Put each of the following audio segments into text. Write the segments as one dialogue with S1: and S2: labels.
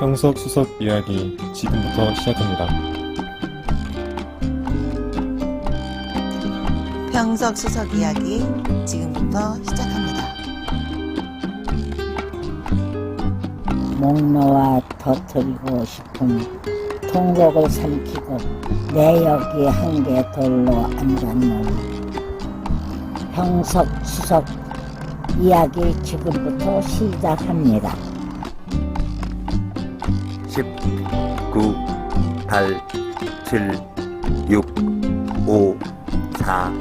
S1: 형석 수석 이야기 지금부터 시작합니다.
S2: 평석 수석 이야기 지금부터 시작합니다.
S3: 목 놓아 터뜨리고 싶은 통곡을 삼키고 내역이 한 개 돌로 앉았는 평석 수석 이야기 지금부터 시작합니다.
S4: 10, 9, 8, 7, 6, 5, 4,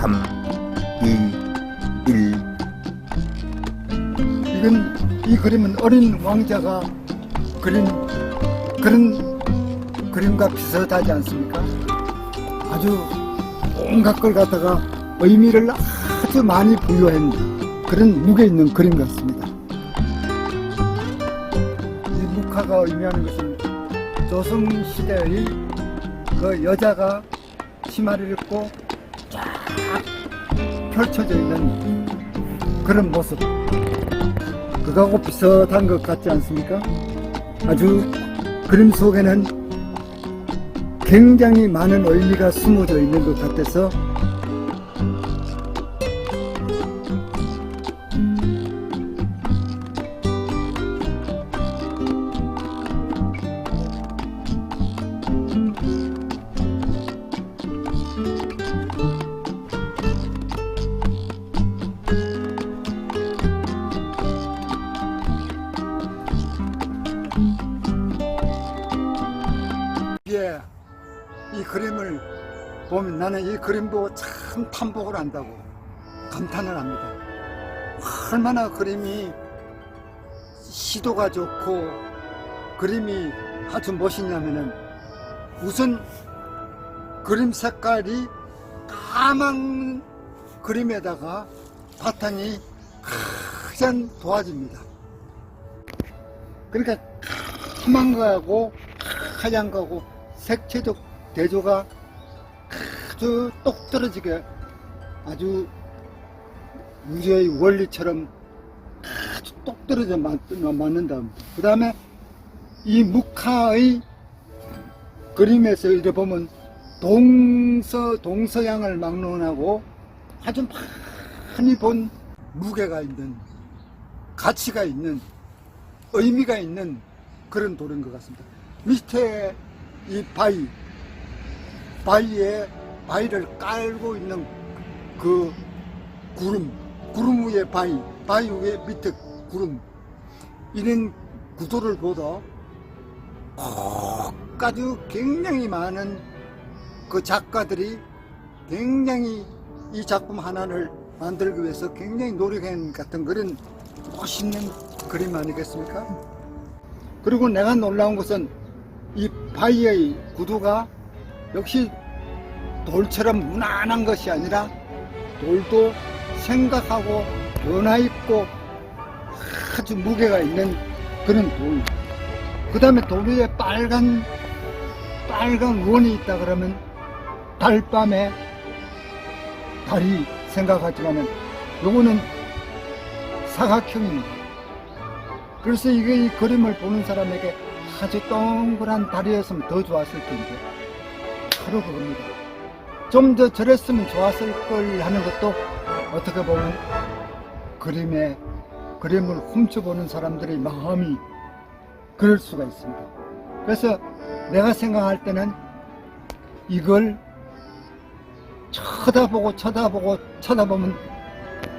S4: 3, 2, 1.
S5: 이 그림은 어린 왕자가 그린 그런 그림과 비슷하지 않습니까? 아주 온갖 걸 갖다가 의미를 아주 많이 부여한 그런 무게 있는 그림 같습니다. 이 묵화가 의미하는 것은 조선시대의 그 여자가 치마를 입고 쫙 펼쳐져 있는 그런 모습, 그거하고 비슷한 것 같지 않습니까? 아주 그림 속에는 굉장히 많은 의미가 숨어져 있는 것 같아서 이 그림을 보면 나는 이 그림 보고 참 탐복을 한다고 감탄을 합니다. 얼마나 그림이 시도가 좋고 그림이 아주 멋있냐면은 우선 그림 색깔이 까만 그림에다가 바탕이 하얀 도화지입니다. 그러니까 까만 거하고 하얀 거하고 색채적 대조가 아주 똑 떨어지게 아주 우주의 원리처럼 아주 똑 떨어져 맞는다. 그 다음에 이 묵화의 그림에서 이래 보면 동서양을 막론하고 아주 많이 본 무게가 있는, 가치가 있는, 의미가 있는 그런 돌인 것 같습니다. 밑에 이 바위를 깔고 있는 그 구름 위에 바위 위에 밑에 구름, 이런 구도를 보다 아주 굉장히 많은 그 작가들이 굉장히 이 작품 하나를 만들기 위해서 굉장히 노력한 같은 그런 멋있는 그림 아니겠습니까? 그리고 내가 놀라운 것은 이 바위의 구도가 역시 돌처럼 무난한 것이 아니라 돌도 생각하고 변화있고 아주 무게가 있는 그런 돌. 그 다음에 돌 위에 빨간 원이 있다 그러면 달밤에 달이 생각하지만은 요거는 사각형입니다. 그래서 이게 이 그림을 보는 사람에게 아주 동그란 달이었으면 더 좋았을 텐데 바로 그겁니다. 좀 더 저랬으면 좋았을 걸 하는 것도 어떻게 보면 그림을 훔쳐보는 사람들의 마음이 그럴 수가 있습니다. 그래서 내가 생각할 때는 이걸 쳐다보면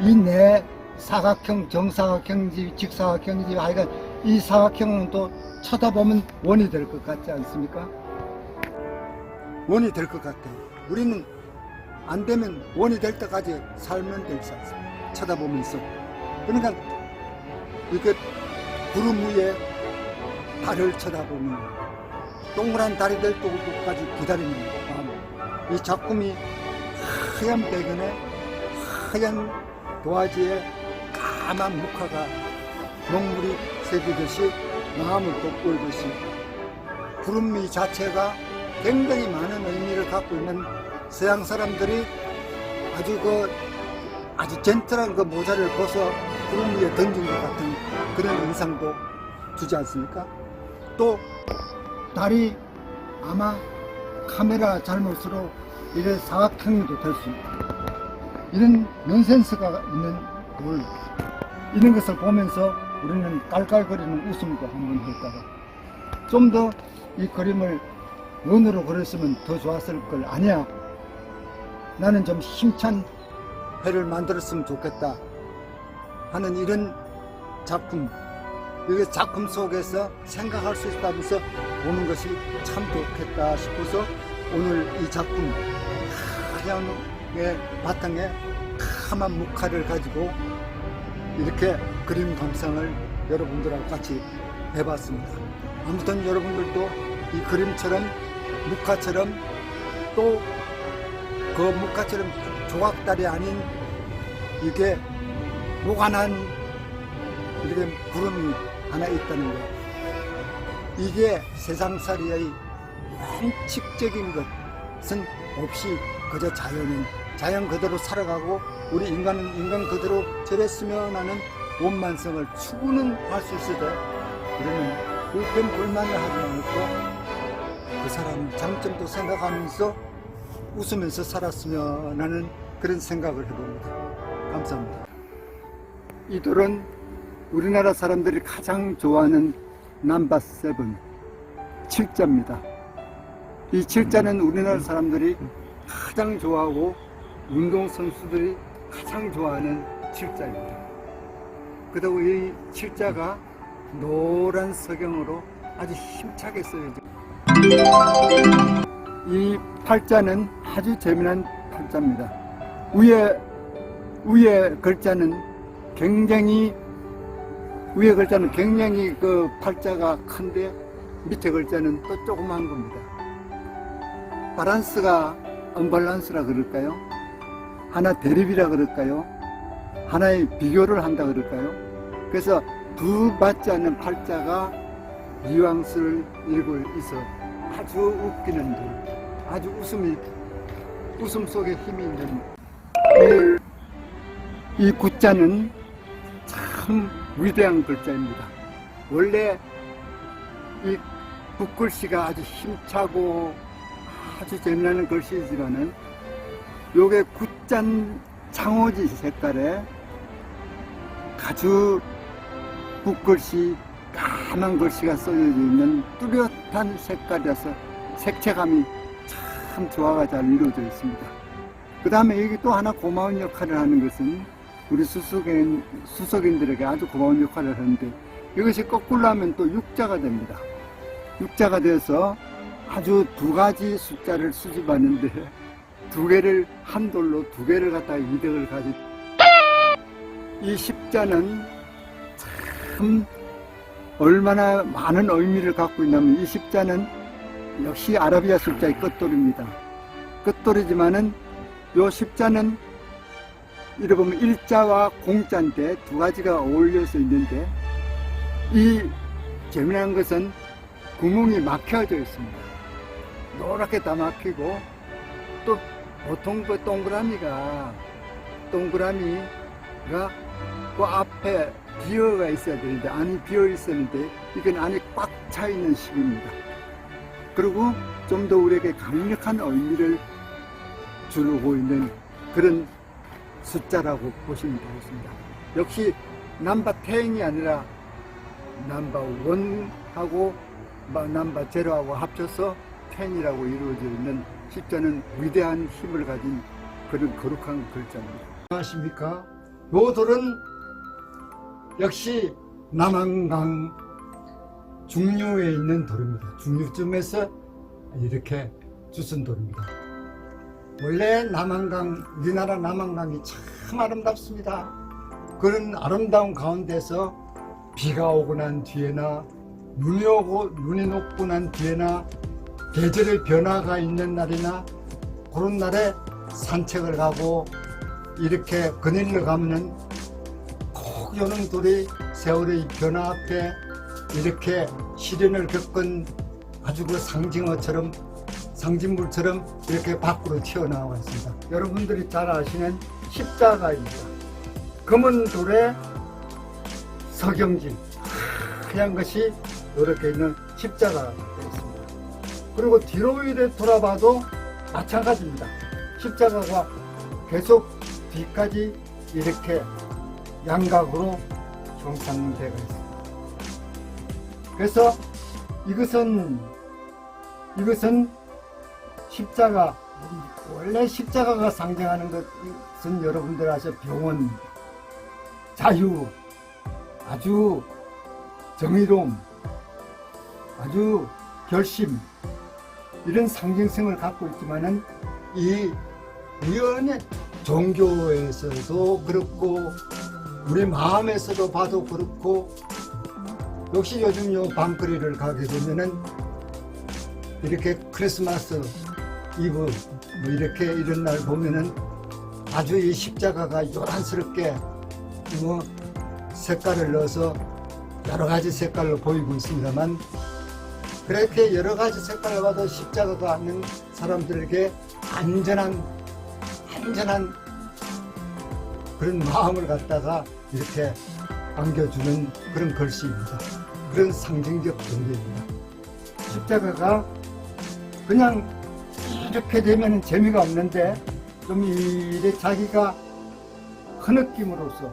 S5: 이 내 사각형, 정사각형인지 직사각형인지 하여간 이 사각형은 또 쳐다보면 원이 될 것 같지 않습니까? 원이 될 것 같아요. 우리는 안 되면 원이 될 때까지 살면 되지 않습니까? 쳐다보면서. 그러니까 이렇게 구름 위에 달을 쳐다보면 동그란 달이 될 때까지 기다리는 마음. 이 작품이 하얀 배경에 하얀 도화지에 까만 묵화가 먹물이 새기듯이 마음을 돋구듯이 구름미 자체가 굉장히 많은 의미를 갖고 있는 서양 사람들이 아주 젠틀한 그 모자를 벗어 구름 위에 던진 것 같은 그런 인상도 주지 않습니까? 또 달이 아마 카메라 잘못으로 이래 사각형도 될 수 있고, 이런 넌센스가 있는 돌, 이런 것을 보면서 우리는 깔깔거리는 웃음도 한번 할까봐 좀 더 이 그림을 원으로 그렸으면 더 좋았을 걸. 아니야, 나는 좀 힘찬 회를 만들었으면 좋겠다 하는 이런 작품, 이게 작품 속에서 생각할 수 있다면서 보는 것이 참 좋겠다 싶어서 오늘 이 작품 하얀의 바탕에 까만木칼을 가지고 이렇게 그림 감상을 여러분들하고 같이 해봤습니다. 아무튼 여러분들도 이 그림처럼木칼처럼 또 그木칼처럼 조각달이 아닌 이게 무관한 이렇게 구름이 하나 있다는 것, 이게 세상살이의 원칙적인 것은 없이 그저 자연 그대로 살아가고 우리 인간은 인간 그대로 저랬으면 하는 원만성을 추구는 할 수 있을 때 우리는 불평불만을 하지 말고 그 사람 장점도 생각하면서 웃으면서 살았으면 하는 그런 생각을 해봅니다. 감사합니다. 이 돌은 우리나라 사람들이 가장 좋아하는 넘버 7 칠자입니다. 이 칠자는 우리나라 사람들이 가장 좋아하고 운동선수들이 가장 좋아하는 칠자입니다. 그리고 이 칠자가 노란 석영으로 아주 힘차게 써여져. 이 팔자는 아주 재미난 팔자입니다. 위에 글자는 굉장히 그 팔자가 큰데 밑에 글자는 또 조그만 겁니다. 바란스가 언밸런스라 그럴까요? 하나 대립이라 그럴까요? 하나의 비교를 한다 그럴까요? 그래서 두 맞지 않는 팔자가 뉘앙스를 읽고 있어 아주 웃기는 돌, 아주 웃음 속에 힘이 있는 이 구자는 참 위대한 글자입니다. 원래 이 붓글씨가 아주 힘차고 아주 재미나는 글씨지만은 요게 굿잔 장호지 색깔에 아주 붓글씨 까만 글씨가 써져 있는 뚜렷한 색깔이라서 색채감이 참 조화가 잘 이루어져 있습니다. 그 다음에 여기 또 하나 고마운 역할을 하는 것은 우리 수석인들에게 아주 고마운 역할을 하는데, 이것이 거꾸로 하면 또 육자가 됩니다. 육자가 돼서 아주 두 가지 숫자를 수집하는데 두 개를 한 돌로 두 개를 갖다가 이득을 가지. 이 십자는 참 얼마나 많은 의미를 갖고 있냐면, 이 십자는 역시 아라비아 숫자의 끝돌입니다. 끝돌이지만은 요 십자는 이래 보면 일자와 공자인데 두 가지가 어울려서 있는데, 이 재미난 것은 구멍이 막혀져 있습니다. 노랗게 다 막히고, 또 보통 그 동그라미가 그 앞에 비어가 있어야 되는데 안이 비어 있었는데 이건 안에 꽉 차 있는 식입니다. 그리고 좀 더 우리에게 강력한 의미를 주고 있는 그런 숫자라고 보시면 되겠습니다. 역시 넘버 10이 아니라 넘버 1하고 넘버 0하고 합쳐서 10이라고 이루어져 있는 십자는 위대한 힘을 가진 그런 거룩한 글자입니다. 안녕하십니까? 요 돌은 역시 남한강 중류에 있는 돌입니다. 중류쯤에서 이렇게 주선 돌입니다. 원래 우리나라 남한강이 참 아름답습니다. 그런 아름다운 가운데서 비가 오고 난 뒤에나 눈이 녹고 난 뒤에나 계절의 변화가 있는 날이나 그런 날에 산책을 가고 이렇게 그늘을 가면은 꼭 요런 돌이 세월의 변화 앞에 이렇게 시련을 겪은 아주 그 상징물처럼 이렇게 밖으로 튀어나와 있습니다. 여러분들이 잘 아시는 십자가입니다. 검은 돌에 석영진, 하얀 것이 이렇게 있는 십자가가 되어 있습니다. 그리고 뒤로 이래 돌아봐도 마찬가지입니다. 십자가가 계속 뒤까지 이렇게 양각으로 형상되어 있습니다. 그래서 이것은 십자가, 원래 십자가가 상징하는 것은 여러분들 아셔, 병원, 자유, 아주 정의로움, 아주 결심, 이런 상징성을 갖고 있지만은 이 연의 종교에서도 그렇고 우리 마음에서도 봐도 그렇고, 역시 요즘 요 밤거리를 가게 되면은 이렇게 크리스마스 이브 뭐 이렇게 이런 날 보면은 아주 이 십자가가 요란스럽게 뭐 색깔을 넣어서 여러 가지 색깔로 보이고 있습니다만, 그렇게 여러 가지 색깔을 봐도 십자가가 있는 사람들에게 안전한 그런 마음을 갖다가 이렇게 안겨주는 그런 글씨입니다. 그런 상징적 종교입니다. 십자가가 그냥 이렇게 되면 재미가 없는데, 좀 이래 자기가 흐느낌으로써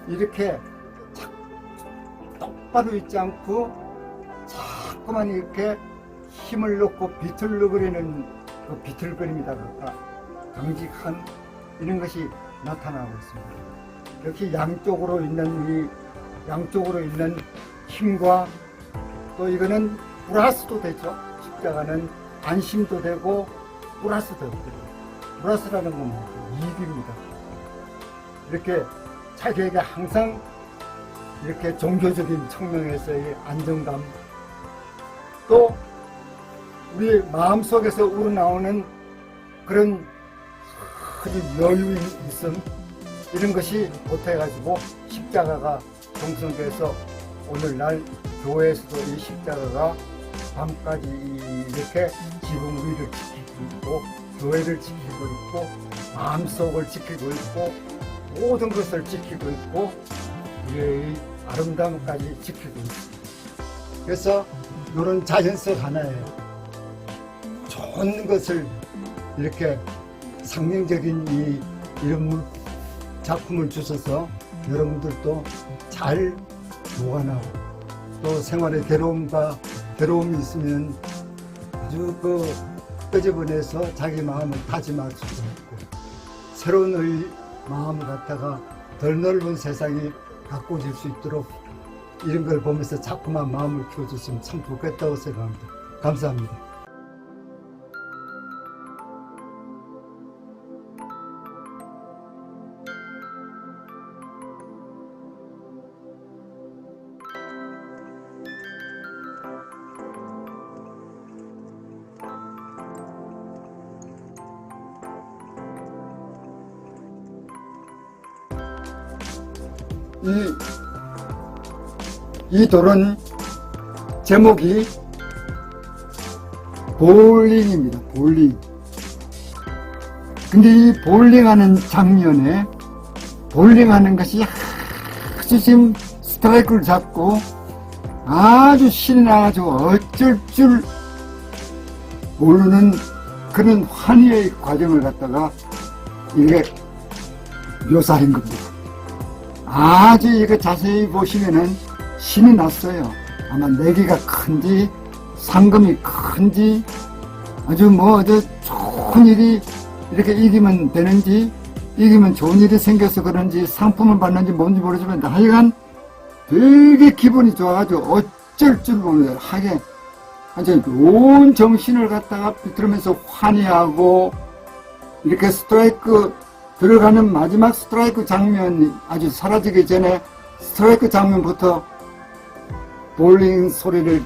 S5: 이렇게 똑바로 있지 않고 자꾸만 이렇게 힘을 넣고 비틀거리는 그 비틀거림이다 볼까, 강직한 이런 것이 나타나고 있습니다. 이렇게 양쪽으로 있는 힘과, 또 이거는 플러스도 되죠. 십자가는 안심도 되고 플러스도 되고, 플러스라는 건 뭐죠? 이익입니다. 이렇게 자기에게 항상 이렇게 종교적인 측면에서의 안정감, 또 우리 마음속에서 우러나오는 그런 여유 있음, 이런 것이 보태가지고 십자가가 형성돼서 오늘날 교회에서도 이 십자가가 밤까지 이렇게 지붕 위를 지키고 있고, 교회를 지키고 있고, 마음속을 지키고 있고, 모든 것을 지키고 있고, 우리의 아름다움까지 지키고 있습니다. 그래서 이런 자연석 하나에 좋은 것을 이렇게 상징적인 이런 작품을 주셔서 여러분들도 잘 보관하고, 또 생활에 괴로움이 있으면 아주 끄집어내서 자기 마음을 다짐할 수도 있고, 새로운 마음을 갖다가 덜 넓은 세상이 가꿔질 수 있도록 이런 걸 보면서 자꾸만 마음을 키워줬으면 참 좋겠다고 생각합니다. 감사합니다. 이 돌은 제목이 볼링입니다. 볼링. 근데 이 볼링하는 장면에 볼링하는 것이 아주 지금 스트라이크를 잡고 아주 신이 나가지고 어쩔 줄 모르는 그런 환희의 과정을 갖다가 이게 묘사한 겁니다. 아주 이거 자세히 보시면은 신이 났어요. 아마 내기가 큰지 상금이 큰지 아주 아주 좋은 일이 이렇게 이기면 되는지, 이기면 좋은 일이 생겨서 그런지, 상품을 받는지 뭔지 모르지만 하여간 되게 기분이 좋아가지고 어쩔 줄 모르겠어요. 하게 아주 온 정신을 갖다가 비틀으면서 환희하고, 이렇게 스트라이크 들어가는 마지막 스트라이크 장면, 아주 사라지기 전에 스트라이크 장면부터 볼링 소리를,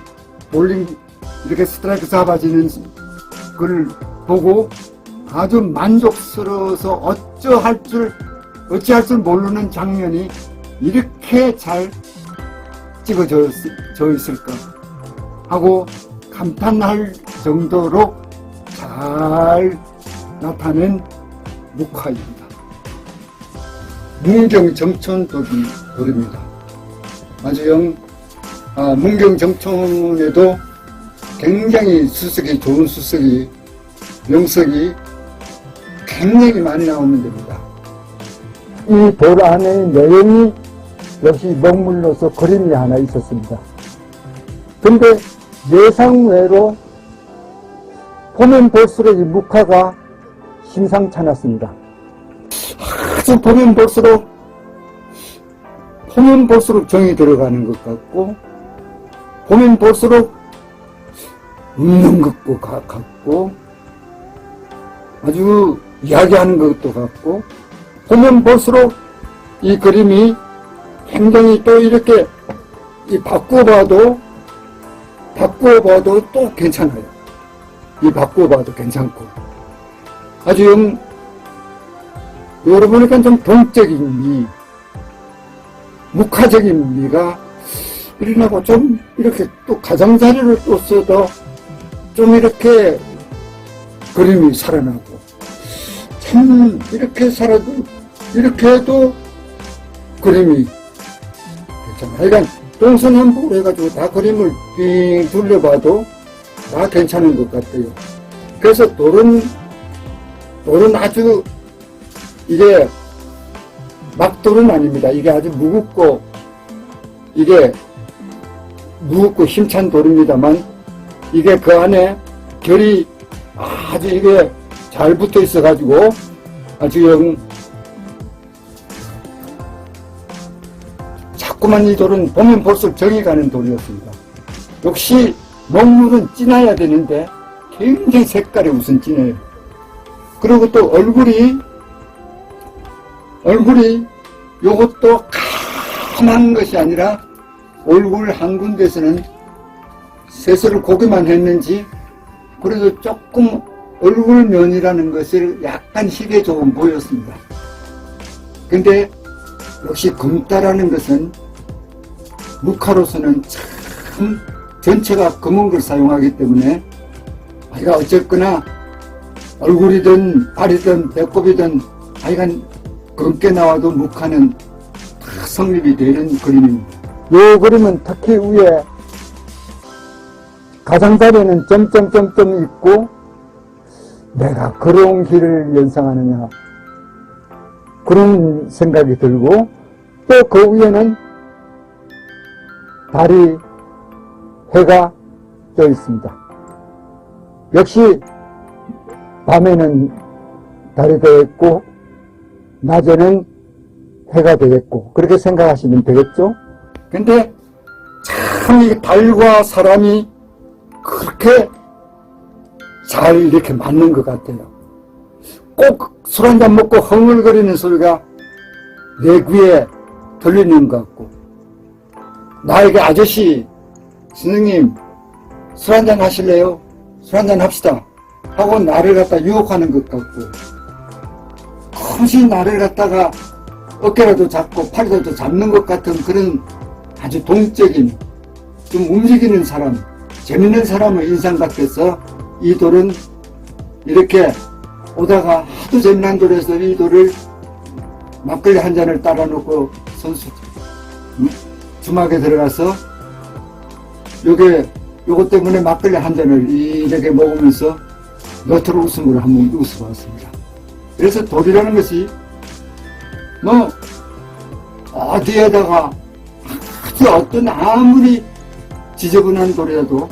S5: 볼링 이렇게 스트라이크 잡아지는 걸 보고 아주 만족스러워서 어찌할 줄 모르는 장면이 이렇게 잘 찍어져 있을까 하고 감탄할 정도로 잘 나타낸 목화입니다. 문경 정촌돌입니다. 아주 문경 정촌에도 굉장히 수석이 좋은 수석이 명석이 굉장히 많이 나오는 데입니다.
S6: 이 돌 안에 내용이 역시 먹물로서 그림이 하나 있었습니다. 근데 예상외로 보면 볼수록 이 묵화가 심상찮았습니다.
S5: 아주 보면 볼수록 정이 들어가는 것 같고, 보면 볼수록 웃는 것도 같고, 아주 이야기하는 것도 같고, 보면 볼수록 이 그림이 굉장히 또 이렇게 바꾸어봐도 또 괜찮아요. 이 바꾸어봐도 괜찮고. 아주 여러분에게 좀 동적인 미, 묵화적인 미가 일어나고 좀 이렇게 또 가장자리를 또 써도 좀 이렇게 그림이 살아나고 참 이렇게 살아도 이렇게 해도 그림이 괜찮아. 그러니까 동서남북으로 해가지고 다 그림을 빙 둘러봐도 다 괜찮은 것 같아요. 그래서 돌은 아주 이게 막돌은 아닙니다. 이게 아주 무겁고 힘찬 돌입니다만 이게 그 안에 결이 아주 이게 잘 붙어 있어 가지고 아주 자꾸만 이 돌은 보면 볼수록 정이 가는 돌이었습니다. 역시 먹물은 진해야 되는데 굉장히 색깔이 우선 진해요. 그리고 또 얼굴이 요것도 까만 것이 아니라 얼굴 한 군데서는 세수를 고기만 했는지 그래도 조금 얼굴면이라는 것을 약간 희게 조금 보였습니다. 근데 역시 금따라는 것은 묵화로서는 참 전체가 검은 걸 사용하기 때문에 아이가 어쨌거나 얼굴이든 발이든 배꼽이든 하여간 검게 나와도 묵화는 다 성립이 되는 그림입니다.
S6: 이 그림은 특히 위에 가장자리에는 점점점점이 있고 내가 그런 길을 연상하느냐 그런 생각이 들고 또 그 위에는 달이 해가 떠 있습니다. 역시 밤에는 달이 되겠고 낮에는 해가 되겠고 그렇게 생각하시면 되겠죠?
S5: 근데 참 이 달과 사람이 그렇게 잘 이렇게 맞는 것 같아요. 꼭 술 한잔 먹고 흥얼거리는 소리가 내 귀에 들리는 것 같고 나에게 아저씨 선생님 술 한잔 하실래요? 술 한잔 합시다 하고 나를 갖다 유혹하는 것 같고 혹시 나를 갖다가 어깨라도 잡고 팔이라도 잡는 것 같은 그런 아주 동적인 좀 움직이는 사람 재밌는 사람의 인상 같아서 이 돌은 이렇게 오다가 하도 재미난 돌에서 이 돌을 막걸리 한 잔을 따라 놓고 선수 주막에 들어가서 요것 때문에 막걸리 한 잔을 이렇게 먹으면서 너트로 웃음으로 한번 웃어봤습니다. 그래서 돌이라는 것이 어디에다가 아주 어떤 아무리 지저분한 돌이라도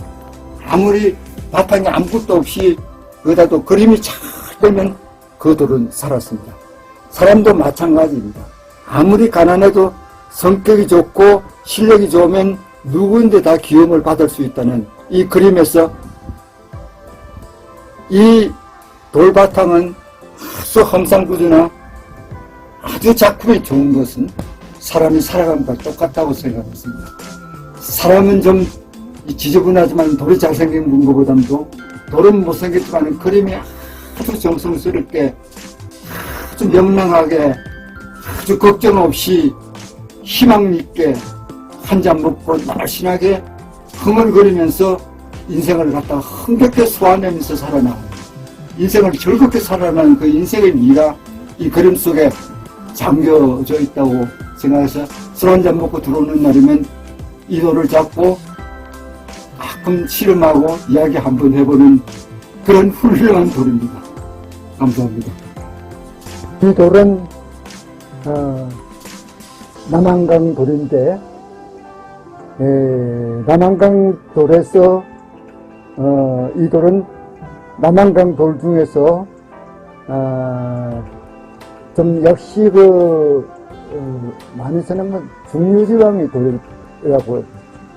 S5: 아무리 바탕에 아무것도 없이 거기다도 그림이 잘 되면 그 돌은 살았습니다. 사람도 마찬가지입니다. 아무리 가난해도 성격이 좋고 실력이 좋으면 누구인데 다 기움을 받을 수 있다는 이 그림에서 이 돌바탕은 아주 험상궂으나 아주 작품이 좋은 것은 사람이 살아감과 똑같다고 생각했습니다. 사람은 좀 지저분하지만 돌이 잘생긴 것보다도 돌은 못생겼지만 그림이 아주 정성스럽게 아주 명랑하게 아주 걱정 없이 희망 있게 한 잔 먹고 날씬하게 흥얼거리면서 인생을 갖다가 흥겹게 소화내면서 살아나가는 인생을 즐겁게 살아나는 그 인생의 미가 이 그림 속에 잠겨져 있다고 생각해서 술 한잔 먹고 들어오는 날이면 이 돌을 잡고 가끔 실험하고 이야기 한번 해보는 그런 훌륭한 돌입니다. 감사합니다.
S6: 이 돌은 남한강 돌인데 남한강 돌에서 이 돌은 남한강 돌 중에서 좀 역시 많이 쓰는 중류지방의 돌이라고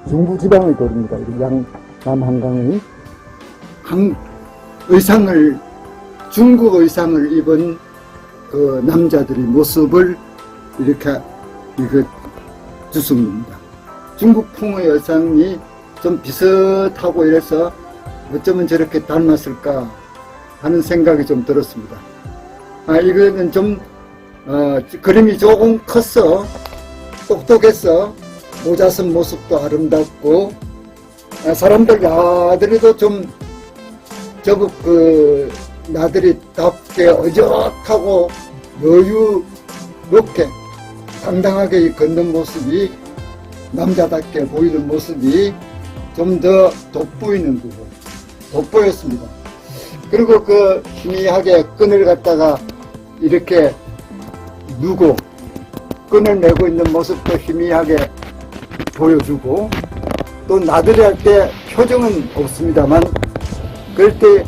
S6: 중부지방의 돌입니다. 남한강의
S5: 중국 의상을 입은 그 남자들의 모습을 이렇게 주승입니다. 중국풍의 의상이 좀 비슷하고 이래서 어쩌면 저렇게 닮았을까 하는 생각이 좀 들었습니다. 이거는 좀 그림이 조금 컸어, 똑똑했어, 모자 쓴 모습도 아름답고, 사람들 나들이도 좀 나들이답게 어젓하고 여유롭게 당당하게 걷는 모습이, 남자답게 보이는 모습이 좀 더 돋보였습니다. 그리고 그 희미하게 끈을 갖다가 이렇게 누고 끈을 메고 있는 모습도 희미하게 보여주고, 또 나들이 할 때 표정은 없습니다만 그럴 때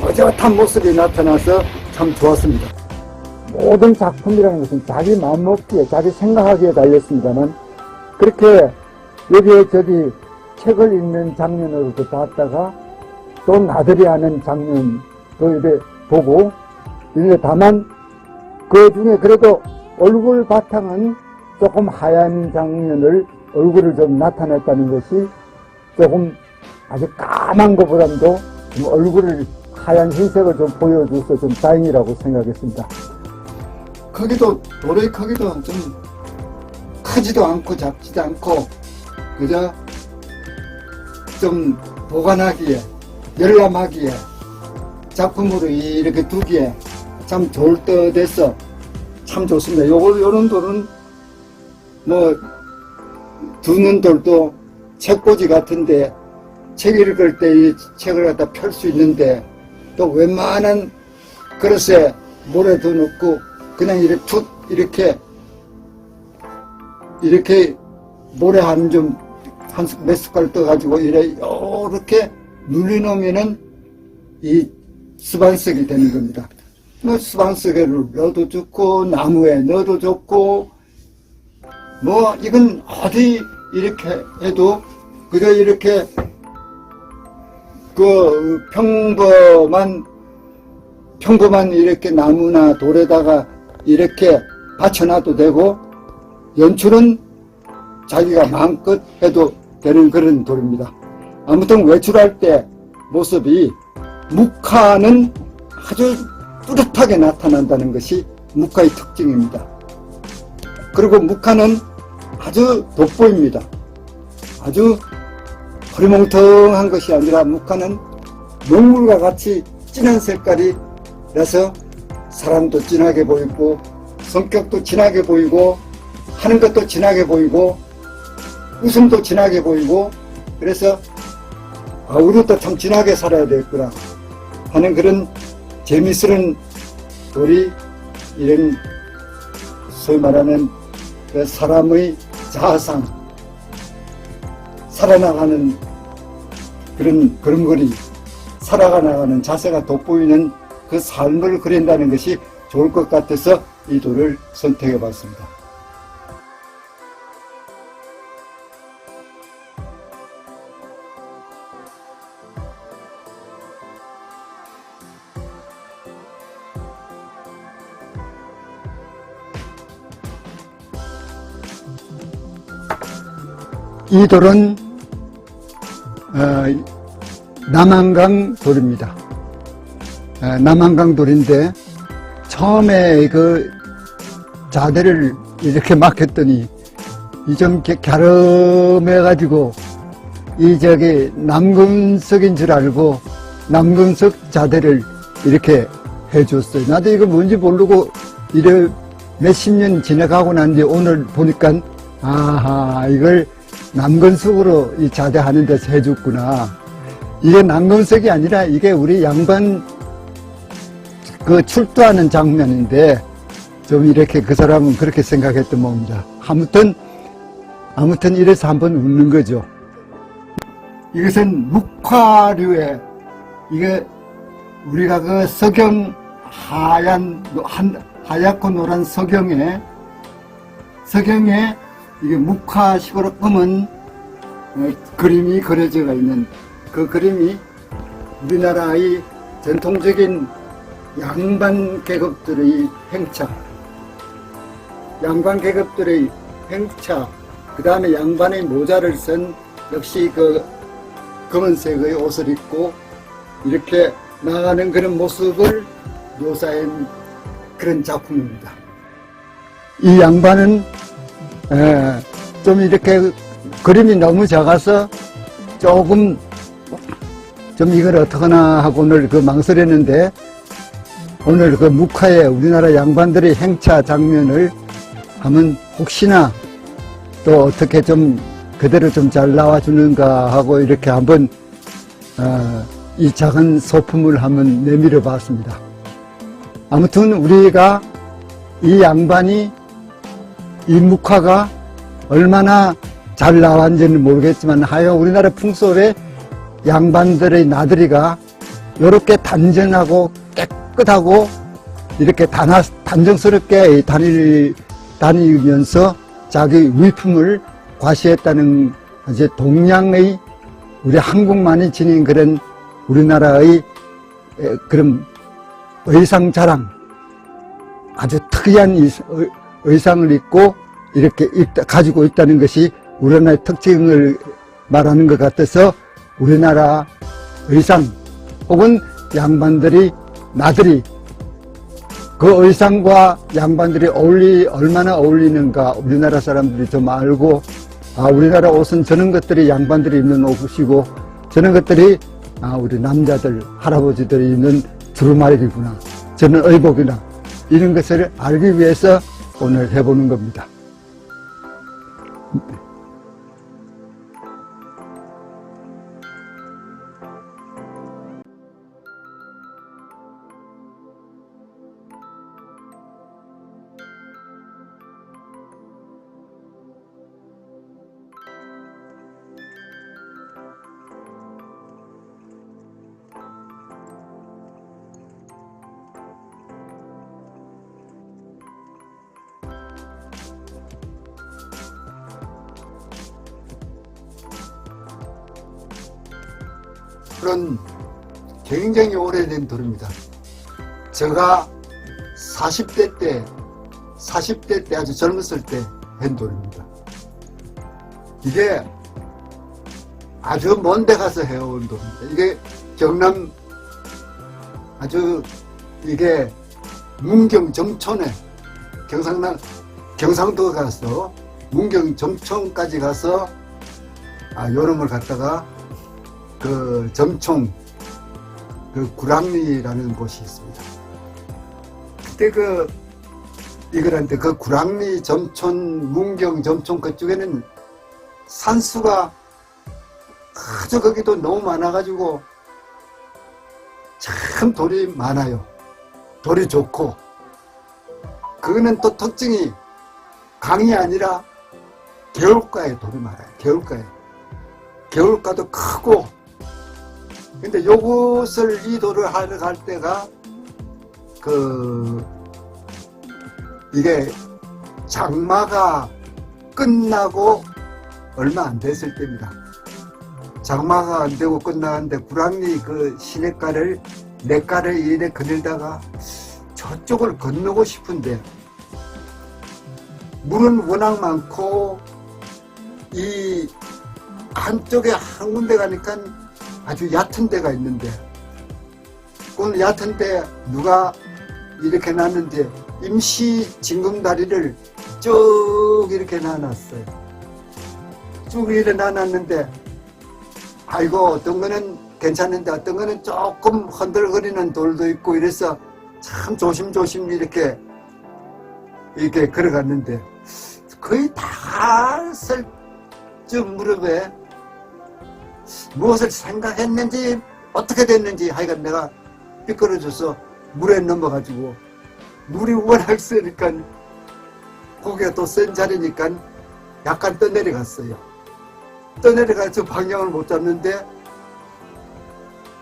S5: 어젓한 모습이 나타나서 참 좋았습니다.
S6: 모든 작품이라는 것은 자기 마음먹기에, 자기 생각하기에 달렸습니다만, 그렇게 여기에 저기 책을 읽는 장면으로도 봤다가, 또 나들이 하는 장면도 이래 보고, 다만, 그 중에 그래도 얼굴 바탕은 조금 하얀 얼굴을 좀 나타냈다는 것이 조금 아주 까만 것보다도 좀 얼굴을 하얀 흰색을 좀 보여줘서 좀 다행이라고 생각했습니다.
S5: 돌의 크기도 좀 크지도 않고 작지도 않고, 그저 좀 보관하기에, 열람하기에, 작품으로 이렇게 두기에 참 좋을 듯해서 참 좋습니다. 요런 돌은 두는 돌도 책꽂이 같은데 책 읽을 때 이 책을 갖다 펼 수 있는데, 또 웬만한 그릇에 모래도 넣고 그냥 이렇게 모래 한 몇 숟갈 떠가지고 이렇게 눌려놓으면은 이 수반석이 되는 겁니다. 수반석에 넣어도 좋고, 나무에 넣어도 좋고, 이건 어디 이렇게 해도 그저 이렇게 평범한 이렇게 나무나 돌에다가 이렇게 받쳐놔도 되고, 연출은 자기가 마음껏 해도 되는 그런 돌입니다. 아무튼 외출할 때 모습이 묵화는 아주 뚜렷하게 나타난다는 것이 묵화의 특징입니다. 그리고 묵화는 아주 돋보입니다. 아주 흐리멍텅한 것이 아니라 묵화는 먹물과 같이 진한 색깔이라서 사람도 진하게 보이고, 성격도 진하게 보이고, 하는 것도 진하게 보이고, 웃음도 진하게 보이고, 그래서 우리도 참 진하게 살아야 되겠구나 하는 그런 재미스러운 돌이, 이런 소위 말하는 그 사람의 자아상, 살아나가는 그런 걸음걸이, 살아가나가는 자세가 돋보이는 그 삶을 그린다는 것이 좋을 것 같아서 이 돌을 선택해 봤습니다. 이 돌은 남한강 돌입니다. 남한강 돌인데, 처음에 그 자대를 이렇게 막 했더니 이 좀 갸름해가지고 남근석인 줄 알고 남근석 자대를 이렇게 해줬어요. 나도 이거 뭔지 모르고 몇십 년 지나가고 난 뒤에 오늘 보니까, 이걸 남건석으로 이 자대하는 데서 해줬구나. 이게 남건석이 아니라 이게 우리 양반 그 출두하는 장면인데 좀 이렇게 그 사람은 그렇게 생각했던 봅니다. 아무튼 이래서 한번 웃는 거죠. 이것은 묵화류의 이게 우리가 그 석영 하얗고 노란 석영에 이게 묵화식으로 검은 그림이 그려져 있는 그 그림이 우리나라의 전통적인 양반 계급들의 행차, 그 다음에 양반의 모자를 쓴 역시 그 검은색의 옷을 입고 이렇게 나가는 그런 모습을 묘사한 그런 작품입니다. 이 양반은 좀 이렇게 그림이 너무 작아서 조금 좀 이걸 어떡하나 하고 오늘 그 망설였는데 오늘 그 묵화에 우리나라 양반들의 행차 장면을 하면 혹시나 또 어떻게 좀 그대로 좀 잘 나와주는가 하고 이렇게 한번 이 작은 소품을 한번 내밀어 봤습니다. 아무튼 우리가 이 양반이 이 묵화가 얼마나 잘 나왔는지는 모르겠지만 하여 우리나라 풍속에 양반들의 나들이가 이렇게 단정하고 깨끗하고 이렇게 단정스럽게 다니면서 자기 위품을 과시했다는 이제 동양의 우리 한국만이 지닌 그런 우리나라의 그런 의상 자랑, 아주 특이한 의상을 입고 이렇게 가지고 있다는 것이 우리나라의 특징을 말하는 것 같아서 우리나라 의상 혹은 양반들이 나들이 그 의상과 양반들이 얼마나 어울리는가 우리나라 사람들이 좀 알고 우리나라 옷은 저런 것들이 양반들이 입는 옷이고 저런 것들이 우리 남자들 할아버지들이 입는 두루마리구나 저는 의복이나 이런 것을 알기 위해서 오늘 해보는 겁니다. 그런 굉장히 오래된 돌입니다. 제가 40대 때 아주 젊었을 때 한 돌입니다. 이게 아주 먼 데 가서 해온 돌입니다. 이게 경남 아주 이게 문경 정촌에 경상도 가서 문경 정촌까지 가서 요놈을 갖다가 그 점총 그 구랑리라는 곳이 있습니다. 그때 이거란데 그 구랑리 점촌 문경 점촌 그쪽에는 산수가 아주 거기도 너무 많아가지고 참 돌이 많아요. 돌이 좋고 그거는 또 특징이 강이 아니라 개울가에 돌이 많아요. 개울가도 크고 근데 요것을 이 돌을 하러 갈 때가 이게 장마가 끝나고 얼마 안 됐을 때입니다. 장마가 안 되고 끝나는데 구랑리 그 시냇가를 냇가를 이래 거닐다가 저쪽을 건너고 싶은데 물은 워낙 많고 이 한쪽에 한 군데 가니까 아주 얕은 데가 있는데 그 얕은 데 누가 이렇게 놨는데 임시 징검다리를 쭉 이렇게 놔놨어요. 쭉 이렇게 놔놨는데 아이고 어떤 거는 괜찮은데 어떤 거는 조금 흔들거리는 돌도 있고 이래서 참 조심조심 이렇게 걸어갔는데 거의 다 저 무릎에 무엇을 생각했는지 어떻게 됐는지 하여간 내가 미끄러져서 물에 넘어가지고 물이 워낙 세니까 고개가 또 센 자리니까 약간 떠내려갔어요. 떠내려가서 방향을 못 잡는데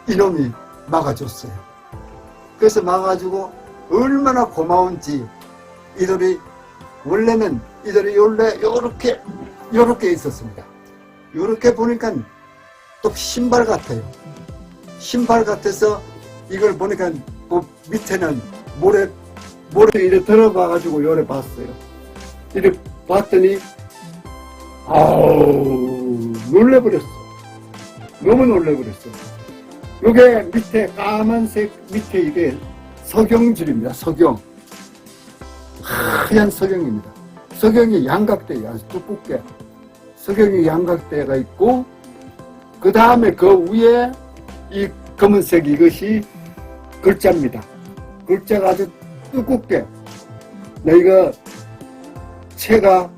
S5: 이놈이 막아줬어요. 그래서 막아가지고 얼마나 고마운지 이들이 원래는 이들이 원래 요렇게 있었습니다. 요렇게 보니까 또 신발 같아요. 신발 같아서 이걸 보니까 그 밑에는 모래 이래 들어가가지고 요래 봤어요. 이래 봤더니 아우 놀래버렸어. 너무 놀래버렸어. 요게 밑에 까만색 밑에 이게 석영줄입니다. 석영. 하얀 석영입니다. 석영이 양각대에 아주 두껍게 석영이 양각대가 있고 그 다음에 그 위에 이 검은색 이것이 글자입니다. 글자가 아주 두껍게 내가 채가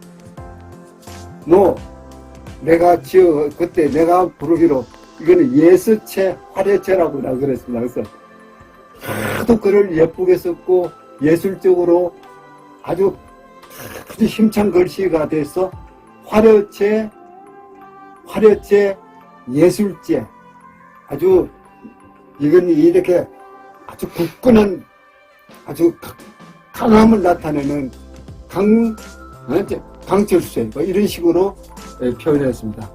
S5: 내가 그때 내가 부르기로 이거는 예수채 화려채라고 나 그랬습니다. 그래서 하도 글을 예쁘게 썼고 예술적으로 아주 힘찬 글씨가 돼서 화려채 예술제 아주 이건 이렇게 아주 굳건한 아주 강함을 나타내는 강철쇠 뭐 이런 식으로 표현했습니다.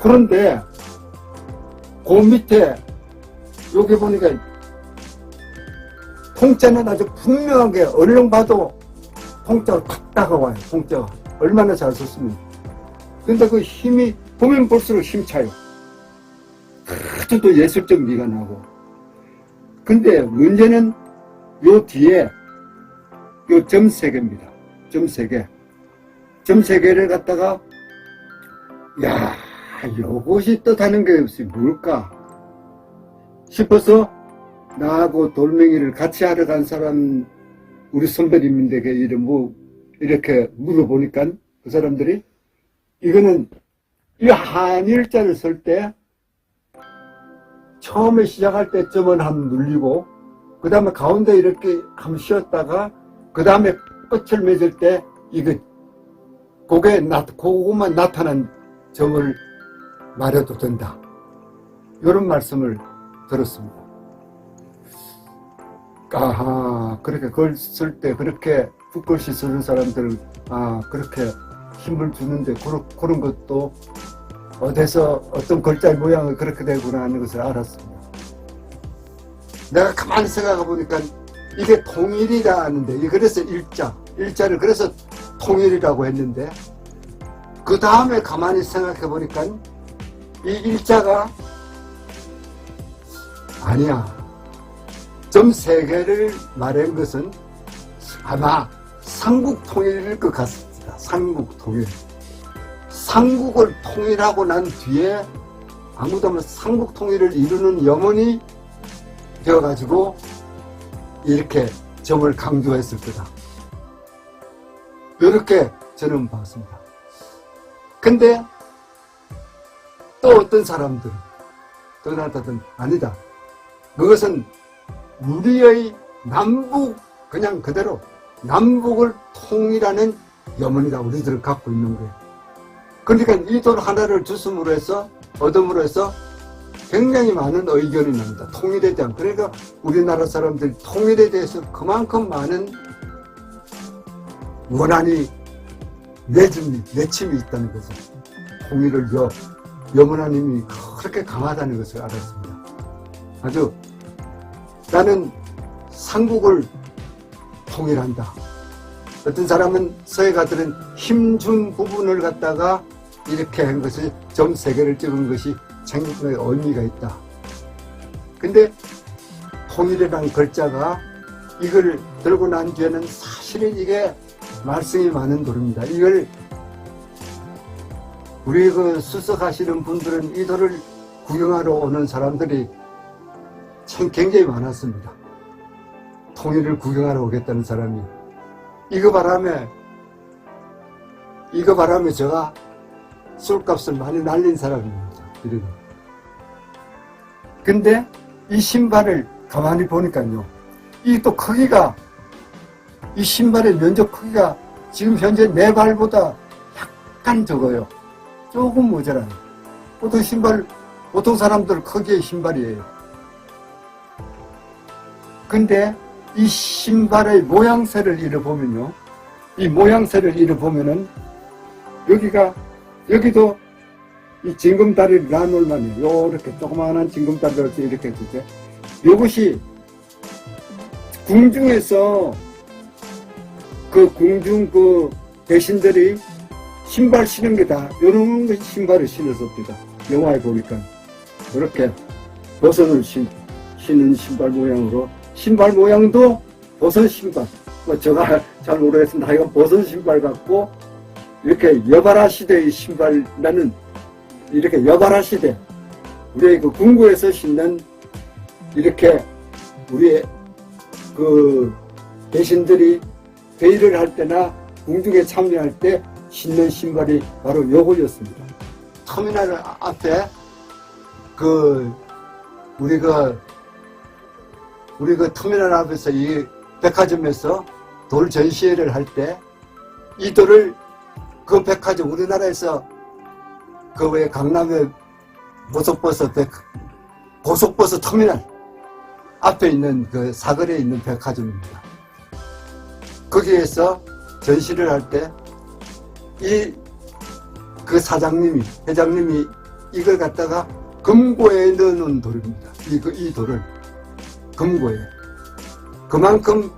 S5: 그런데 그 밑에 여기 보니까 통짜는 아주 분명하게 얼른 봐도 통짜가 탁 다가와요. 통짜가 얼마나 잘 썼으면. 근데 그 힘이 보면 볼수록 힘차요. 아주 또 예술적 미가 나고. 근데 문제는 요 뒤에 요 점 3개입니다. 점 3개. 점 3개를 갖다가 야 요것이 뜻하는 게 없이 뭘까 싶어서 나하고 돌멩이를 같이 하러 간 사람 우리 선배님인데 이렇게 물어보니까 그 사람들이 이거는 이 한일자를 쓸 때 처음에 시작할 때 점은 한번 눌리고 그 다음에 가운데 이렇게 한번 쉬었다가 그 다음에 끝을 맺을 때 이거 그것만 나타난 점을 말해도 된다. 이런 말씀을 들었습니다. 아하, 그렇게 글 쓸 때 그렇게 붓글씨 쓰는 사람들 그렇게 힘을 주는데 그런 것도 어디서 어떤 글자의 모양이 그렇게 되구나 하는 것을 알았습니다. 내가 가만히 생각해 보니까 이게 통일이라 하는데 그래서 일자를 그래서 통일이라고 했는데 그 다음에 가만히 생각해 보니까 이 일자가 아니야. 점 3개를 말한 것은 아마 삼국통일일 것 같습니다. 삼국통일. 삼국을 통일하고 난 뒤에 아무도 없는 삼국통일을 이루는 염원이 되어가지고 이렇게 점을 강조했을 거다. 이렇게 저는 봤습니다. 근데 또 어떤 사람들은 아니다. 그것은 우리의 그냥 그대로 남북을 통일하는 염원이다. 우리들을 갖고 있는 거예요. 그러니까 이 돌 하나를 얻음으로 해서 굉장히 많은 의견이 납니다. 통일에 대한. 그러니까 우리나라 사람들이 통일에 대해서 그만큼 많은 원한이 내침이 있다는 것을 통일을 염원하는 힘이 그렇게 강하다는 것을 알았습니다. 아주 나는 삼국을 통일한다. 어떤 사람은 서예가들은 힘준 부분을 갖다가 이렇게 한 것이 점 3개를 찍은 것이 생각의 의미가 있다. 근데 통일이라는 글자가 이걸 들고 난 뒤에는 사실은 이게 말씀이 많은 돌입니다. 이걸 우리 그 수석하시는 분들은 이 돌을 구경하러 오는 사람들이 참 굉장히 많았습니다. 통일을 구경하러 오겠다는 사람이. 이거 바람에 제가 술값을 많이 날린 사람입니다. 이런. 근데 이 신발을 가만히 보니까요. 이 또 크기가, 이 신발의 면적 크기가 지금 현재 내 발보다 약간 적어요. 조금 모자라요. 보통 사람들 크기의 신발이에요. 근데 이 신발의 모양새를 읽어보면요. 이 모양새를 읽어보면은 여기도 이 징검다리를 나눌 만해요. 요렇게 조그마한 징검다리를 이렇게 해주죠. 요것이 궁중에서 그 궁중 그 대신들이 신발 신은 게 다 요런 신발을 신었습니다. 영화에 보니까 이렇게 버선을 신은 신발 모양으로, 신발 모양도 버선 신발, 뭐 제가 잘 모르겠습니다. 이건 버선 신발 같고, 이렇게 여바라 시대의 신발, 나는 이렇게 여바라 시대, 우리의 그 궁궐에서 신는, 이렇게 우리의 그 대신들이 회의를 할 때나 궁중에 참여할 때 신는 신발이 바로 요거였습니다. 터미널 앞에 우리 그 터미널 앞에서 이 백화점에서 돌 전시회를 할 때 이 돌을 그 백화점, 우리나라에서 그 왜 강남에 고속버스 터미널 앞에 있는 그 사거리에 있는 백화점입니다. 거기에서 전시를 할 때 그 회장님이 이걸 갖다가 금고에 넣어놓은 돌입니다. 이 돌을 금고에. 그만큼,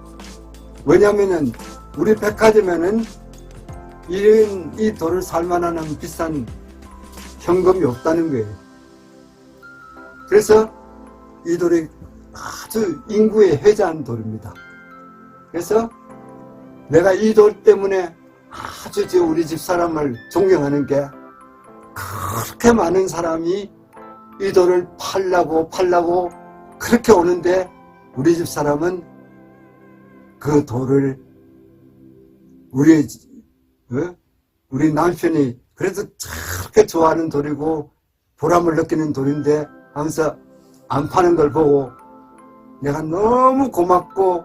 S5: 왜냐면은 우리 백화점에는 이 돌을 살만한 비싼 현금이 없다는 거예요. 그래서 이 돌이 아주 인구에 회자한 돌입니다. 그래서 내가 이 돌 때문에 아주 우리 집 사람을 존경하는 게, 그렇게 많은 사람이 이 돌을 팔라고 그렇게 오는데, 우리 집 사람은 그 돌을 우리 남편이 그래도 그렇게 좋아하는 돌이고 보람을 느끼는 돌인데 하면서 안 파는 걸 보고 내가 너무 고맙고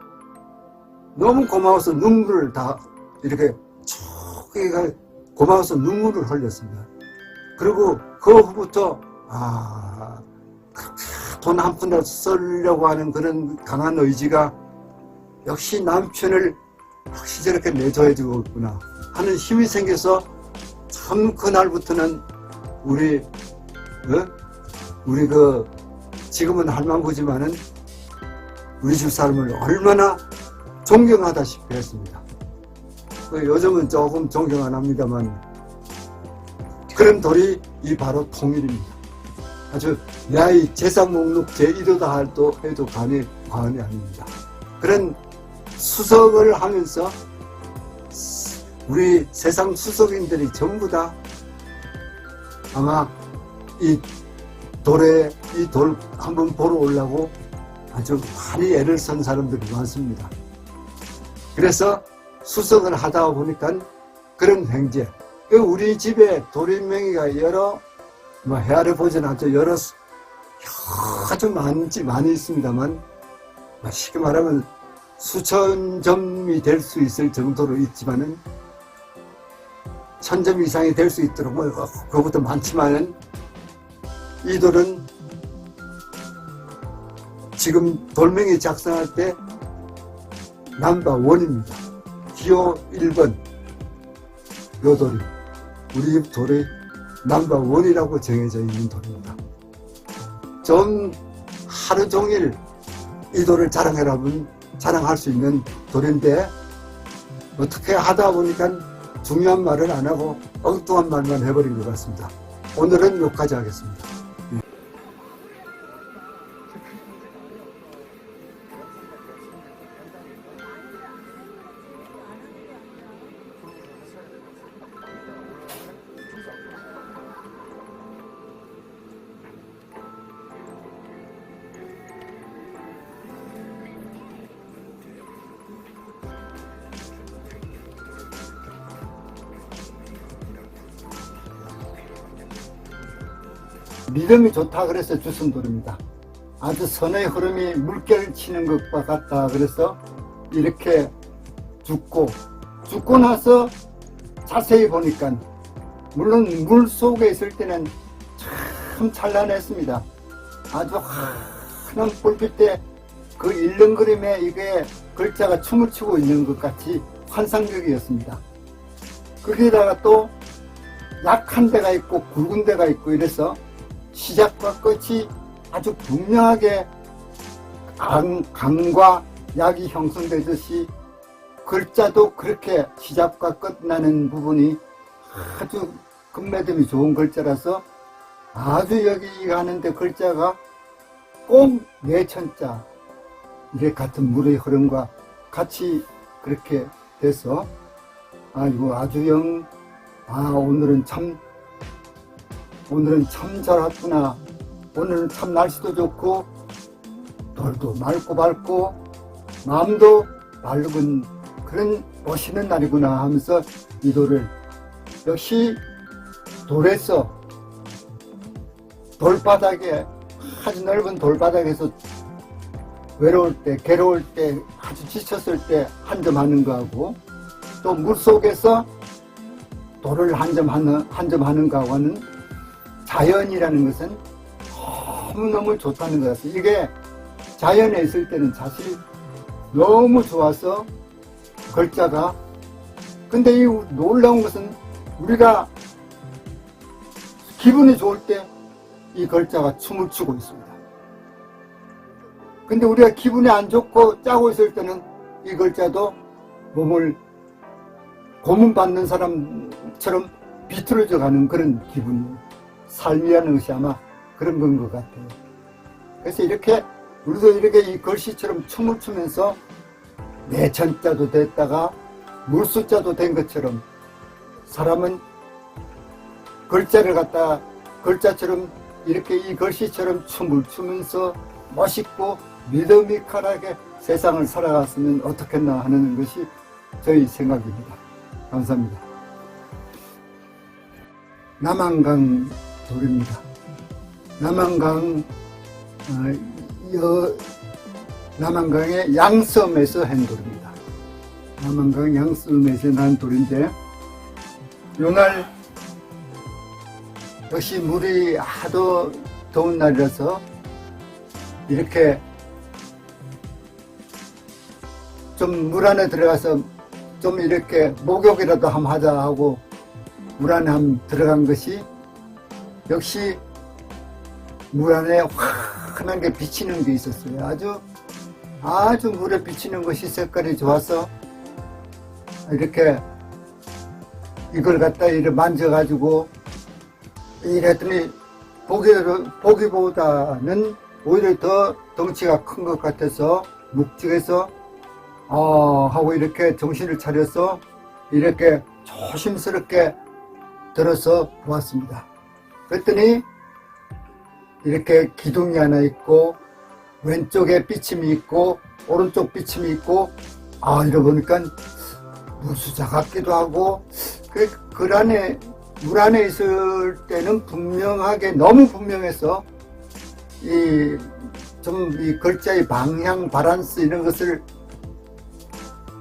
S5: 너무 고마워서 눈물을 다 이렇게 촉이가 고마워서 눈물을 흘렸습니다. 그리고 그 후부터 돈 한 푼이라도 쓰려고 하는 그런 강한 의지가 역시 남편을 역시 저렇게 내줘야 되겠구나 하는 힘이 생겨서 참 그날부터는 우리 지금은 할망구지만은 우리 집 사람을 얼마나 존경하다시피 했습니다. 요즘은 조금 존경 안 합니다만 그런 돌이 바로 통일입니다. 아주 내 재산 목록 제1호다 해도 과언이 아닙니다. 그런 수석을 하면서 우리 세상 수석인들이 전부 다 아마 이 돌 한번 보러 오려고 아주 많이 애를 쓴 사람들이 많습니다. 그래서 수석을 하다 보니까 그런 횡재, 우리 집에 돌인명이가 헤아려 보진 않죠. 아주 많이 있습니다만, 쉽게 말하면 수천 점이 될 수 있을 정도로 있지만은, 1000점 이상이 될 수 있도록, 그것도 많지만은, 이 돌은 지금 돌멩이 작성할 때 넘버1입니다. 기호 1번. 요 돌이. 우리 집 돌이 넘버1이라고 정해져 있는 돌입니다. 좀 하루 종일 이 돌을 자랑할 수 있는 돌인데, 어떻게 하다 보니까 중요한 말을 안 하고 엉뚱한 말만 해버린 것 같습니다. 오늘은 여기까지 하겠습니다. 믿음이 좋다 그래서 주순돌입니다. 아주 선의 흐름이 물결 치는 것과 같다 그래서 이렇게 죽고 나서 자세히 보니까 물론 물 속에 있을 때는 참 찬란했습니다. 아주 환한 불빛에 그 일렁거림에 이게 글자가 춤을 추고 있는 것 같이 환상적이었습니다. 거기다가 또 약한 데가 있고 굵은 데가 있고 이래서 시작과 끝이 아주 분명하게 강과 약이 형성되듯이 글자도 그렇게 시작과 끝나는 부분이 아주 끝맺음이 좋은 글자라서 아주 여기 가는데 글자가 꼭 내천자 이래 같은 물의 흐름과 같이 그렇게 돼서 아이고 아주영 오늘은 참 잘 왔구나. 오늘은 참 날씨도 좋고 돌도 맑고 마음도 밝은 그런 멋있는 날이구나 하면서 이 돌을 역시 돌에서 돌바닥에 아주 넓은 돌바닥에서 외로울 때 괴로울 때 아주 지쳤을 때 한 점 하는 거하고 또 물속에서 돌을 한 점 하는 거하고는 자연이라는 것은 너무너무 좋다는 것 같아요. 이게 자연에 있을 때는 사실 너무 좋아서 글자가 근데 이 놀라운 것은 우리가 기분이 좋을 때 이 글자가 춤을 추고 있습니다. 근데 우리가 기분이 안 좋고 짜고 있을 때는 이 글자도 몸을 고문받는 사람처럼 비틀어져 가는 그런 기분, 삶이라는 것이 아마 그런 건 것 같아요. 그래서 이렇게 우리도 이렇게 이 글씨처럼 춤을 추면서 내천자도 됐다가 물수자도 된 것처럼 사람은 글자를 갖다 글자처럼 이렇게 이 글씨처럼 춤을 추면서 멋있고 믿음직하게 세상을 살아갔으면 어떻겠나 하는 것이 저희 생각입니다. 감사합니다. 남한강 돌입니다. 남한강의 양섬에서 한 돌입니다. 남한강 양섬에서 난 돌인데 요날 역시 물이 하도 더운 날이라서 이렇게 좀 물 안에 들어가서 좀 이렇게 목욕이라도 한번 하자 하고 물 안에 한번 들어간 것이 역시 물 안에 환한 게 비치는 게 있었어요. 아주 물에 비치는 것이 색깔이 좋아서 이렇게 이걸 갖다 이렇게 만져가지고 이랬더니 보기보다는 오히려 더 덩치가 큰 것 같아서 묵직해서 하고 이렇게 정신을 차려서 이렇게 조심스럽게 들어서 보았습니다. 그랬더니 이렇게 기둥이 하나 있고 왼쪽에 삐침이 있고 오른쪽 삐침이 있고 이러고 보니까 무수자 같기도 하고 그 안에 물 안에 있을 때는 분명하게 너무 분명해서 이 글자의 방향 바란스 이런 것을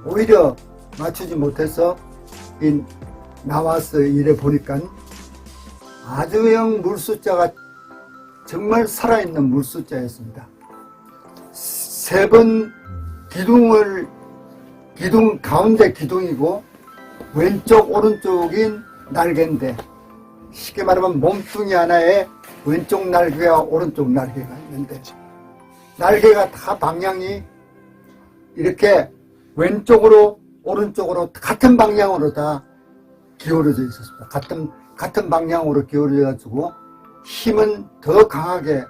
S5: 오히려 맞추지 못해서 나와서 이래 보니까 아주영 물수자가 정말 살아있는 물수자였습니다. 3번 기둥 가운데 기둥이고 왼쪽 오른쪽인 날개인데 쉽게 말하면 몸뚱이 하나에 왼쪽 날개와 오른쪽 날개가 있는데 날개가 다 방향이 이렇게 왼쪽으로 오른쪽으로 같은 방향으로 다 기울어져 있었습니다. 같은 방향으로 기울어져 가지고 힘은 더 강하게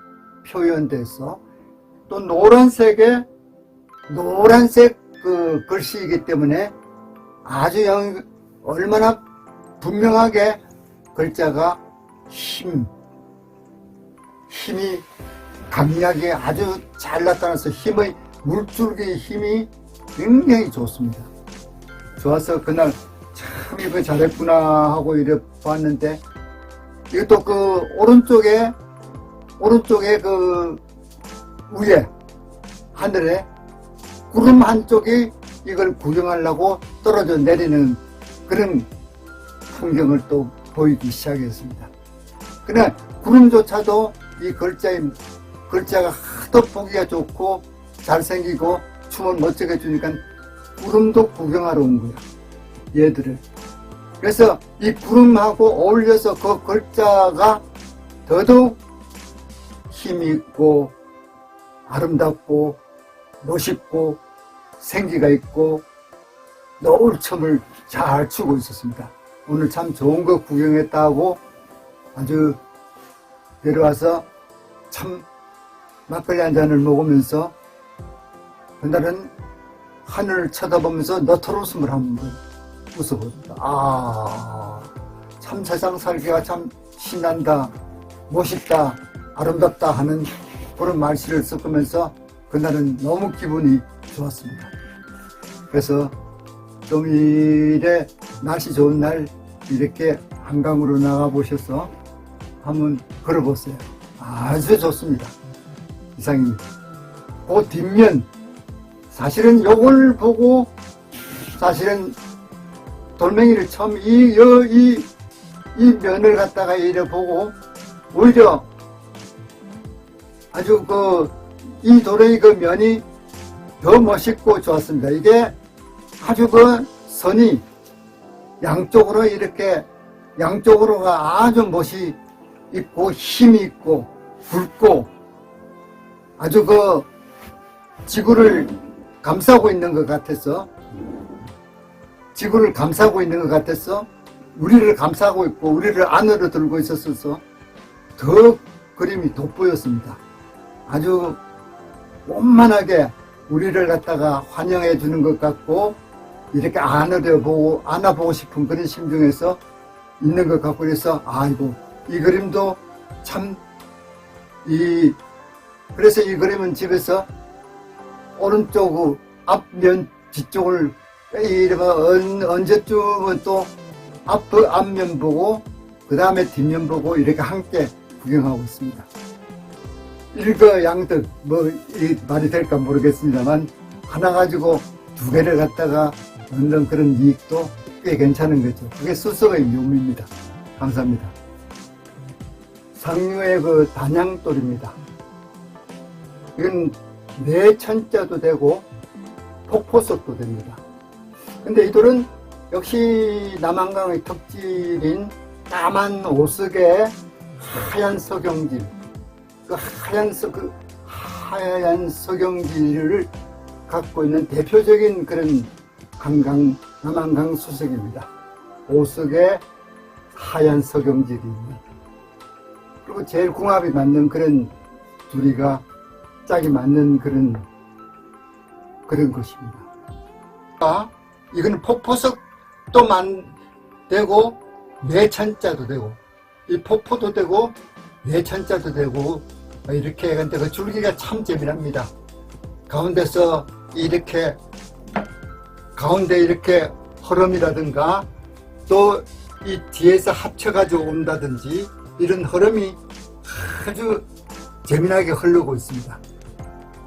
S5: 표현돼서 또 노란색 그 글씨이기 때문에 아주 얼마나 분명하게 글자가 힘이 강약이 아주 잘 나타나서 물줄기의 힘이 굉장히 좋습니다. 좋아서 그날 참 이거 잘했구나 하고 이래 봤는데 이것도 그 오른쪽에 오른쪽에 그 위에 하늘에 구름 한쪽이 이걸 구경하려고 떨어져 내리는 그런 풍경을 또 보이기 시작했습니다. 그러나 구름조차도 이 글자가 하도 보기가 좋고 잘생기고 춤을 멋지게 주니까 구름도 구경하러 온 거야, 얘들을. 그래서 이 구름하고 어울려서 그 글자가 더더욱 힘이 있고 아름답고 멋있고 생기가 있고 노을 춤을 잘 추고 있었습니다. 오늘 참 좋은 거 구경했다고 아주 내려와서 참 막걸리 한 잔을 먹으면서 그날은 하늘을 쳐다보면서 너털 웃음을 한번 웃어봅니다. 참 세상 살기가 참 신난다, 멋있다, 아름답다 하는 그런 말씨를 섞으면서 그날은 너무 기분이 좋았습니다. 그래서 좀 이래 날씨 좋은 날 이렇게 한강으로 나가보셔서 한번 걸어보세요. 아주 좋습니다. 이상입니다. 그 뒷면, 사실은 요걸 보고 사실은 돌멩이를 처음 이 면을 갖다가 이래 보고 오히려 아주 이 돌의 그 면이 더 멋있고 좋았습니다. 이게 아주 그 선이 양쪽으로 이렇게 양쪽으로가 아주 멋이 있고 힘이 있고 굵고 아주 그 지구를 감싸고 있는 것 같아서 우리를 감싸고 있고 우리를 안으로 들고 있었어서 더 그림이 돋보였습니다. 아주 원만하게 우리를 갖다가 환영해 주는 것 같고 이렇게 안아보고 싶은 그런 심정에서 있는 것 같고 그래서 아이고 이 그림도 참 그래서 이 그림은 집에서 오른쪽 앞면 뒤쪽을 이러면 언제쯤은 또 앞면 보고 그 다음에 뒷면 보고 이렇게 함께 구경하고 있습니다. 일거양득 이 말이 될까 모르겠습니다만 하나 가지고 두 개를 갖다가 얻는 그런 이익도 꽤 괜찮은 거죠. 그게 수석의 묘미입니다. 감사합니다. 상류의 그 단양돌입니다. 이건 내천자도 되고 폭포석도 됩니다. 근데 이 돌은 역시 남한강의 특질인 까만 오석의 하얀 석영질, 그 하얀 석영질을 갖고 있는 대표적인 그런 남한강 수석입니다. 오석의 하얀 석영질입니다. 그리고 제일 궁합이 맞는 그런 둘이가 짝이 맞는 그런 것입니다. 이거는 폭포석도 되고 내천자도 되고 이 폭포도 되고 내천자도 되고 이렇게 근데 그 줄기가 참 재미납니다. 가운데서 이렇게 가운데 이렇게 흐름이라든가 또 이 뒤에서 합쳐가지고 온다든지 이런 흐름이 아주 재미나게 흐르고 있습니다.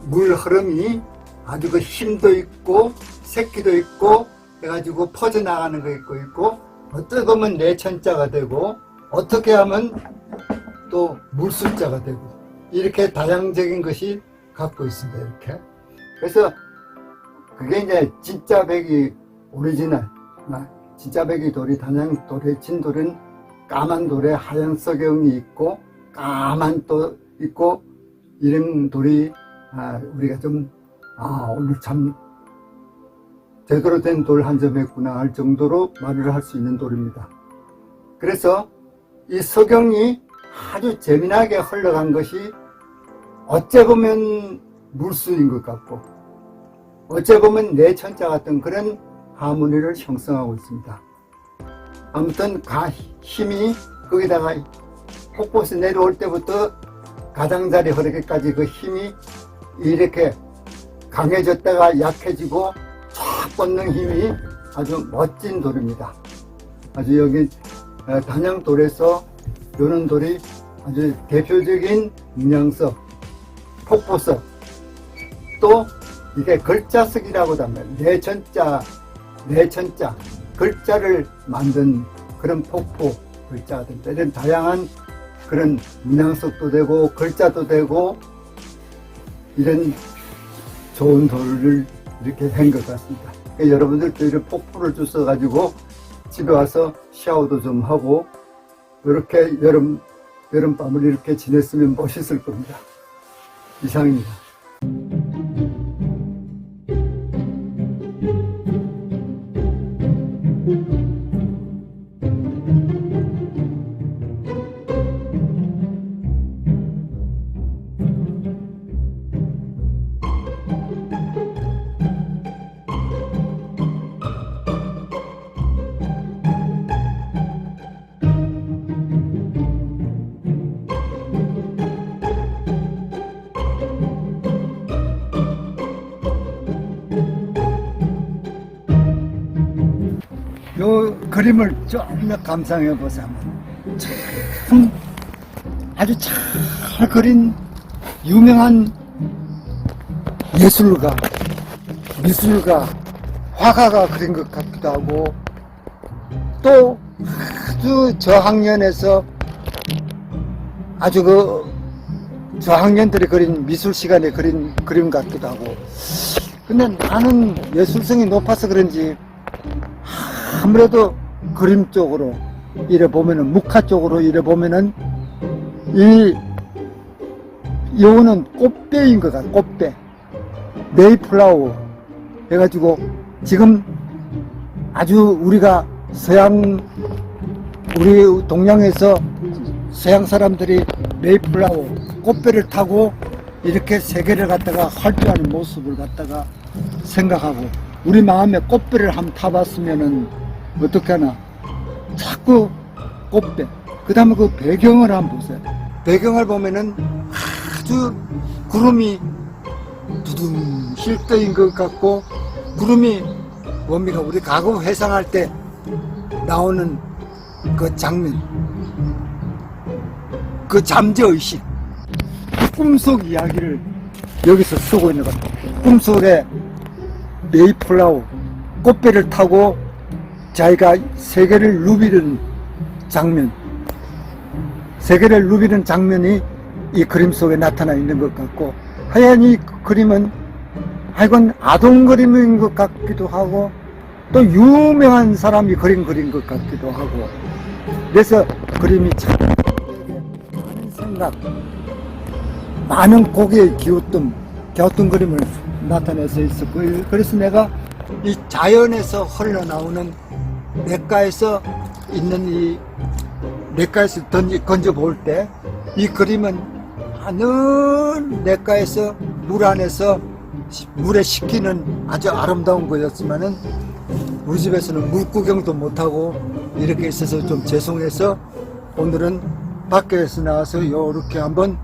S5: 물 흐름이 아주 그 힘도 있고 새끼도 있고 해가지고 퍼져나가는 거 있고 어떻게 보면 내천자가 되고 어떻게 하면 또 물숫자가 되고 이렇게 다양적인 것이 갖고 있습니다. 이렇게 그래서 그게 이제 진짜 백이 오리지널 진짜 백이 돌이 단양돌의 진돌은 까만 돌에 하얀 석영이 있고 까만 또 있고 이런 돌이 우리가 좀 오늘 참 제대로 된 돌 한 점 했구나 할 정도로 말을 할 수 있는 돌입니다. 그래서 이 석영이 아주 재미나게 흘러간 것이 어째 보면 물수인 것 같고 어째 보면 내천자 같은 그런 하모니를 형성하고 있습니다. 아무튼 힘이 거기다가 폭포에서 내려올 때부터 가장자리 흐르기까지 그 힘이 이렇게 강해졌다가 약해지고 쫙 뻗는 힘이 아주 멋진 돌입니다. 아주 여기 단양돌에서 이런 돌이 아주 대표적인 문양석, 폭포석, 또 이게 글자석이라고도 합니다. 내천자, 글자를 만든 그런 폭포 글자들, 이런 다양한 그런 문양석도 되고 글자도 되고 이런 좋은 돌을 이렇게 한 것 같습니다. 그러니까 여러분들도 이런 폭포를 주워가지고 집에 와서 샤워도 좀 하고 이렇게 여름밤을 이렇게 지냈으면 멋있을 겁니다. 이상입니다. 요 그림을 좀 감상해 보자면 참 아주 잘 그린 유명한 예술가, 미술가, 화가가 그린 것 같기도 하고 또 아주 저학년에서 아주 저학년들이 그린 미술 시간에 그린 그림 같기도 하고 근데 나는 예술성이 높아서 그런지 아무래도 그림 쪽으로 이래 보면은 묵화 쪽으로 이래 보면은 요거는 꽃배인 것 같아. 꽃배 메이플라워 해가지고 지금 아주 우리가 우리 동양에서 서양 사람들이 메이플라워 꽃배를 타고 이렇게 세계를 갖다가 활주하는 모습을 갖다가 생각하고 우리 마음에 꽃배를 한번 타봤으면은 어떻게 하나 자꾸 꽃배 그 다음에 그 배경을 한번 보세요. 배경을 보면은 아주 구름이 두둥실 떠인 것 같고 구름이 뭡니까 우리 과거 회상할 때 나오는 그 장면 그 잠재의식 꿈속 이야기를 여기서 쓰고 있는 것 같아요. 꿈속에 메이플라워 꽃배를 타고 자기가 세계를 누비는 장면, 세계를 누비는 장면이 이 그림 속에 나타나 있는 것 같고 하얀 이 그림은 하여간 아동 그림인 것 같기도 하고 또 유명한 사람이 그린 것 같기도 하고 그래서 그림이 참 많은 생각, 많은 고개에 갸우뚱 그림을 나타내서 있었고 그래서 내가 이 자연에서 흘러나오는 냇가에서 있는 이 냇가에서 건져 볼 때 이 그림은 하늘 냇가에서 물 안에서 물에 식히는 아주 아름다운 거였지만은 우리 집에서는 물 구경도 못하고 이렇게 있어서 좀 죄송해서 오늘은 밖에서 나와서 이렇게 한번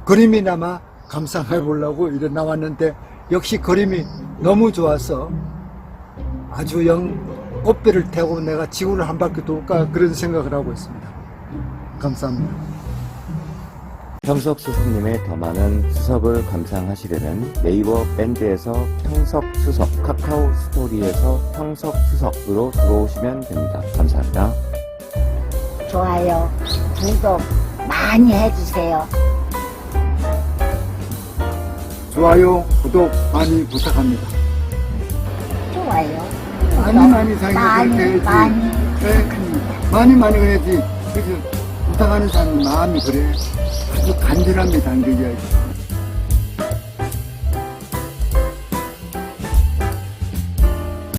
S5: 그림이나마 감상해 보려고 이래 나왔는데 역시 그림이 너무 좋아서 아주 꽃배를 태우고 내가 지구를 한 바퀴 돌까 그런 생각을 하고 있습니다. 감사합니다.
S7: 평석 수석님의 더 많은 수석을 감상하시려면 네이버 밴드에서 평석 수석, 카카오 스토리에서 평석 수석으로 들어오시면 됩니다. 감사합니다.
S3: 좋아요, 구독 많이 해주세요.
S5: 좋아요, 구독 많이 부탁합니다.
S3: 좋아요.
S5: 많이 사랑해 많이 그래야지. 그래서 부탁하는 사람 마음이 그래. 아주 간절합니다, 간절히.